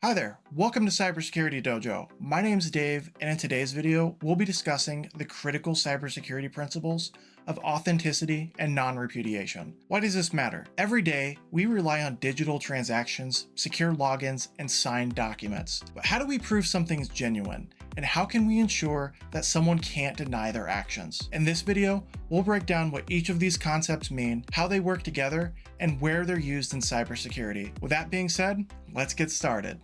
Hi there, welcome to Cybersecurity Dojo. My name is Dave, and in today's video, we'll be discussing the critical cybersecurity principles of authenticity and non-repudiation. Why does this matter? Every day, we rely on digital transactions, secure logins, and signed documents. But how do we prove something's genuine? And how can we ensure that someone can't deny their actions? In this video, we'll break down what each of these concepts mean, how they work together, and where they're used in cybersecurity. With that being said, let's get started.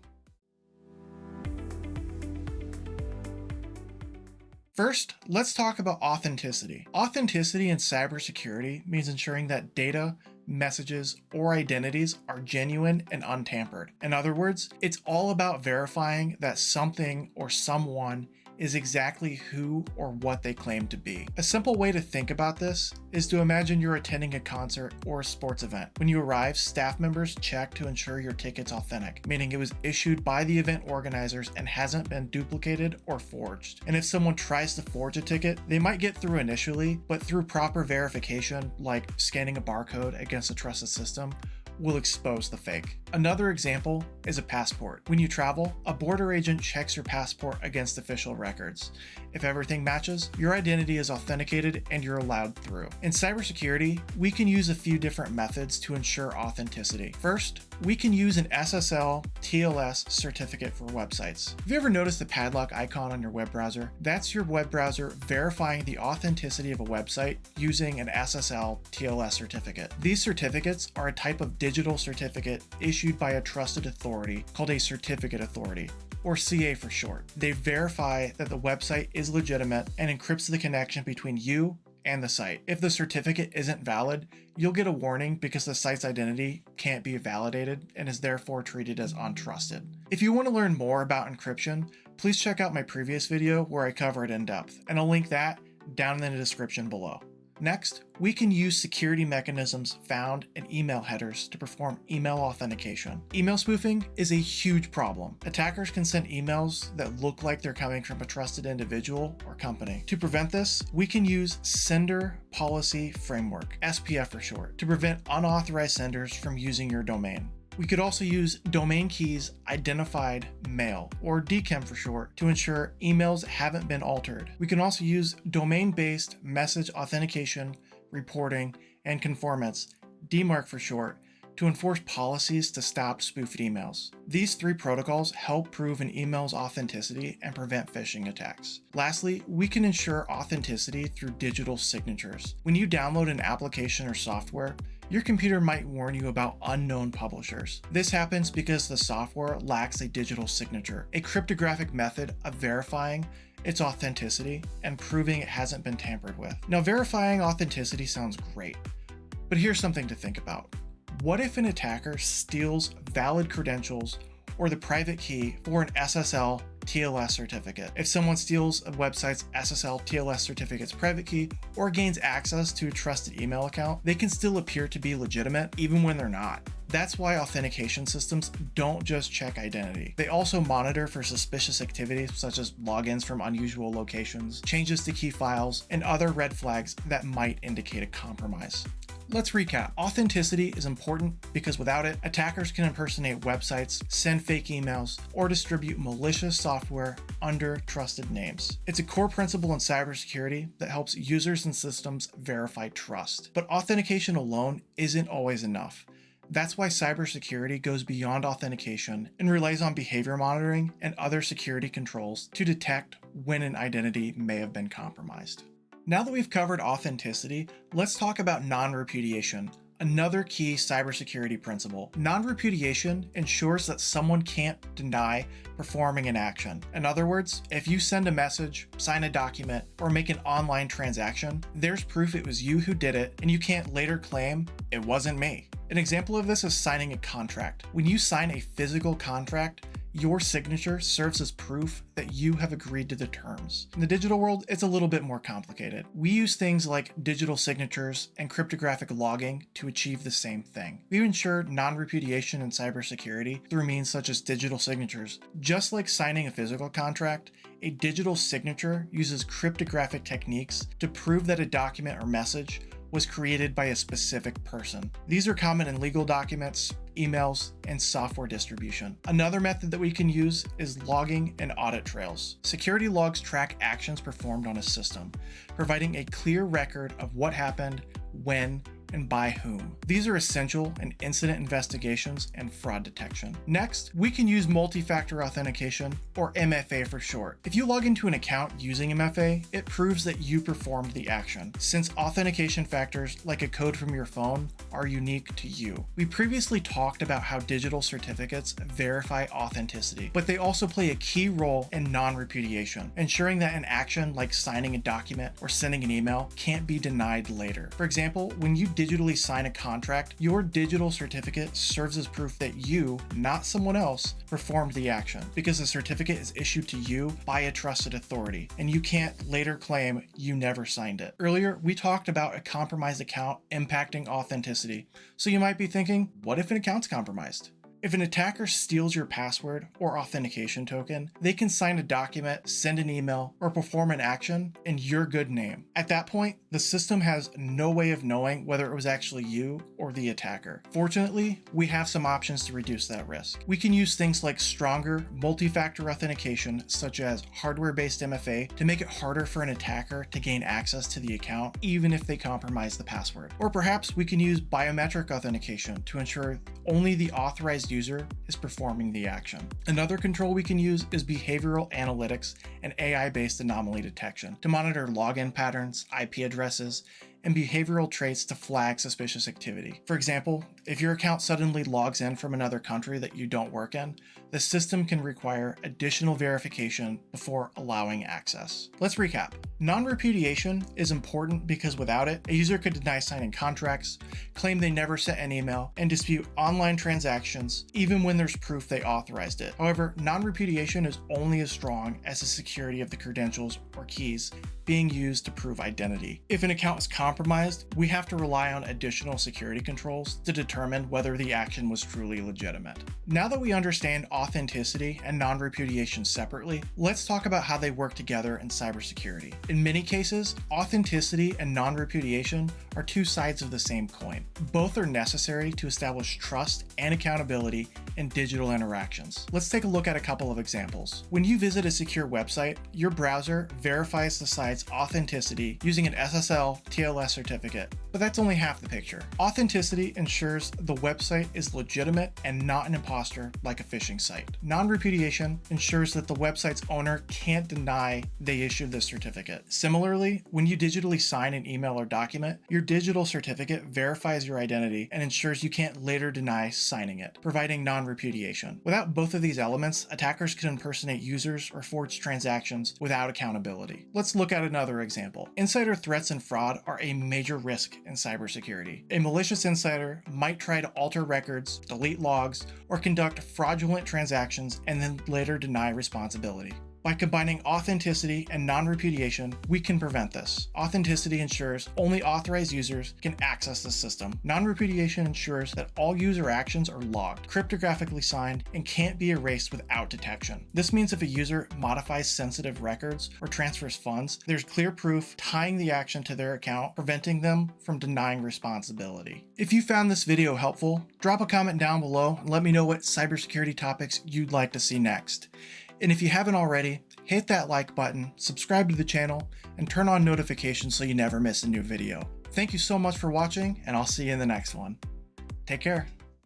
First, let's talk about authenticity. Authenticity in cybersecurity means ensuring that data, messages, or identities are genuine and untampered. In other words, it's all about verifying that something or someone is exactly who or what they claim to be. A simple way to think about this is to imagine you're attending a concert or a sports event. When you arrive, staff members check to ensure your ticket's authentic, meaning it was issued by the event organizers and hasn't been duplicated or forged. And if someone tries to forge a ticket, they might get through initially, but through proper verification, like scanning a barcode against a trusted system, will expose the fake. Another example is a passport. When you travel, a border agent checks your passport against official records. If everything matches, your identity is authenticated and you're allowed through. In cybersecurity, we can use a few different methods to ensure authenticity. First, we can use an SSL TLS certificate for websites. Have you ever noticed the padlock icon on your web browser? That's your web browser verifying the authenticity of a website using an SSL TLS certificate. These certificates are a type of digital certificate issued by a trusted authority called a certificate authority, or CA for short. They verify that the website is legitimate and encrypts the connection between you and the site. If the certificate isn't valid, you'll get a warning because the site's identity can't be validated and is therefore treated as untrusted. If you want to learn more about encryption, please check out my previous video where I cover it in depth, and I'll link that down in the description below. Next, we can use security mechanisms found in email headers to perform email authentication. Email spoofing is a huge problem. Attackers can send emails that look like they're coming from a trusted individual or company. To prevent this, we can use Sender Policy Framework, SPF for short, to prevent unauthorized senders from using your domain. We could also use domain keys identified mail, or DKIM for short, to ensure emails haven't been altered. We can also use domain-based message authentication, reporting, and conformance, DMARC for short, to enforce policies to stop spoofed emails. These three protocols help prove an email's authenticity and prevent phishing attacks. Lastly, we can ensure authenticity through digital signatures. When you download an application or software, your computer might warn you about unknown publishers. This happens because the software lacks a digital signature, a cryptographic method of verifying its authenticity and proving it hasn't been tampered with. Now, verifying authenticity sounds great, but here's something to think about. What if an attacker steals valid credentials or the private key for an SSL TLS certificate? If someone steals a website's SSL TLS certificate's private key or gains access to a trusted email account, they can still appear to be legitimate even when they're not. That's why authentication systems don't just check identity. They also monitor for suspicious activity such as logins from unusual locations, changes to key files, and other red flags that might indicate a compromise. Let's recap. Authenticity is important because without it, attackers can impersonate websites, send fake emails, or distribute malicious software under trusted names. It's a core principle in cybersecurity that helps users and systems verify trust. But authentication alone isn't always enough. That's why cybersecurity goes beyond authentication and relies on behavior monitoring and other security controls to detect when an identity may have been compromised. Now that we've covered authenticity, let's talk about non-repudiation, another key cybersecurity principle. Non-repudiation ensures that someone can't deny performing an action. In other words, if you send a message, sign a document, or make an online transaction, there's proof it was you who did it, and you can't later claim it wasn't me. An example of this is signing a contract. When you sign a physical contract, your signature serves as proof that you have agreed to the terms. In the digital world, it's a little bit more complicated. We use things like digital signatures and cryptographic logging to achieve the same thing. We ensure non-repudiation in cybersecurity through means such as digital signatures. Just like signing a physical contract, a digital signature uses cryptographic techniques to prove that a document or message was created by a specific person. These are common in legal documents, emails, and software distribution. Another method that we can use is logging and audit trails. Security logs track actions performed on a system, providing a clear record of what happened, when, and by whom. These are essential in incident investigations and fraud detection. Next, we can use multi-factor authentication, or MFA for short. If you log into an account using MFA, it proves that you performed the action, since authentication factors like a code from your phone are unique to you. We previously talked about how digital certificates verify authenticity, but they also play a key role in non-repudiation, ensuring that an action like signing a document or sending an email can't be denied later. For example, when you digitally sign a contract, your digital certificate serves as proof that you, not someone else, performed the action, because the certificate is issued to you by a trusted authority, and you can't later claim you never signed it. Earlier, we talked about a compromised account impacting authenticity, so you might be thinking, what if an account's compromised? If an attacker steals your password or authentication token, they can sign a document, send an email, or perform an action in your good name. At that point, the system has no way of knowing whether it was actually you or the attacker. Fortunately, we have some options to reduce that risk. We can use things like stronger multi-factor authentication, such as hardware-based MFA, to make it harder for an attacker to gain access to the account, even if they compromise the password. Or perhaps we can use biometric authentication to ensure only the authorized user is performing the action. Another control we can use is behavioral analytics and AI-based anomaly detection to monitor login patterns, IP addresses, and behavioral traits to flag suspicious activity. For example, if your account suddenly logs in from another country that you don't work in, the system can require additional verification before allowing access. Let's recap. Non-repudiation is important because without it, a user could deny signing contracts, claim they never sent an email, and dispute online transactions even when there's proof they authorized it. However, non-repudiation is only as strong as the security of the credentials or keys being used to prove identity. If an account is compromised, we have to rely on additional security controls to determine whether the action was truly legitimate. Now that we understand authenticity and non-repudiation separately, let's talk about how they work together in cybersecurity. In many cases, authenticity and non-repudiation are two sides of the same coin. Both are necessary to establish trust and accountability in digital interactions. Let's take a look at a couple of examples. When you visit a secure website, your browser verifies the site's authenticity using an SSL TLS certificate, but that's only half the picture. Authenticity ensures the website is legitimate and not an imposter like a phishing site. Non-repudiation ensures that the website's owner can't deny they issued the certificate. Similarly, when you digitally sign an email or document, your digital certificate verifies your identity and ensures you can't later deny signing it, providing non-repudiation. Without both of these elements, attackers can impersonate users or forge transactions without accountability. Let's look at another example. Insider threats and fraud are a major risk in cybersecurity. A malicious insider might try to alter records, delete logs, or conduct fraudulent transactions and then later deny responsibility. By combining authenticity and non-repudiation, we can prevent this. Authenticity ensures only authorized users can access the system. Non-repudiation ensures that all user actions are logged, cryptographically signed, and can't be erased without detection. This means if a user modifies sensitive records or transfers funds, there's clear proof tying the action to their account, preventing them from denying responsibility. If you found this video helpful, drop a comment down below and let me know what cybersecurity topics you'd like to see next. And if you haven't already, hit that like button, subscribe to the channel, and turn on notifications so you never miss a new video. Thank you so much for watching, and I'll see you in the next one. Take care.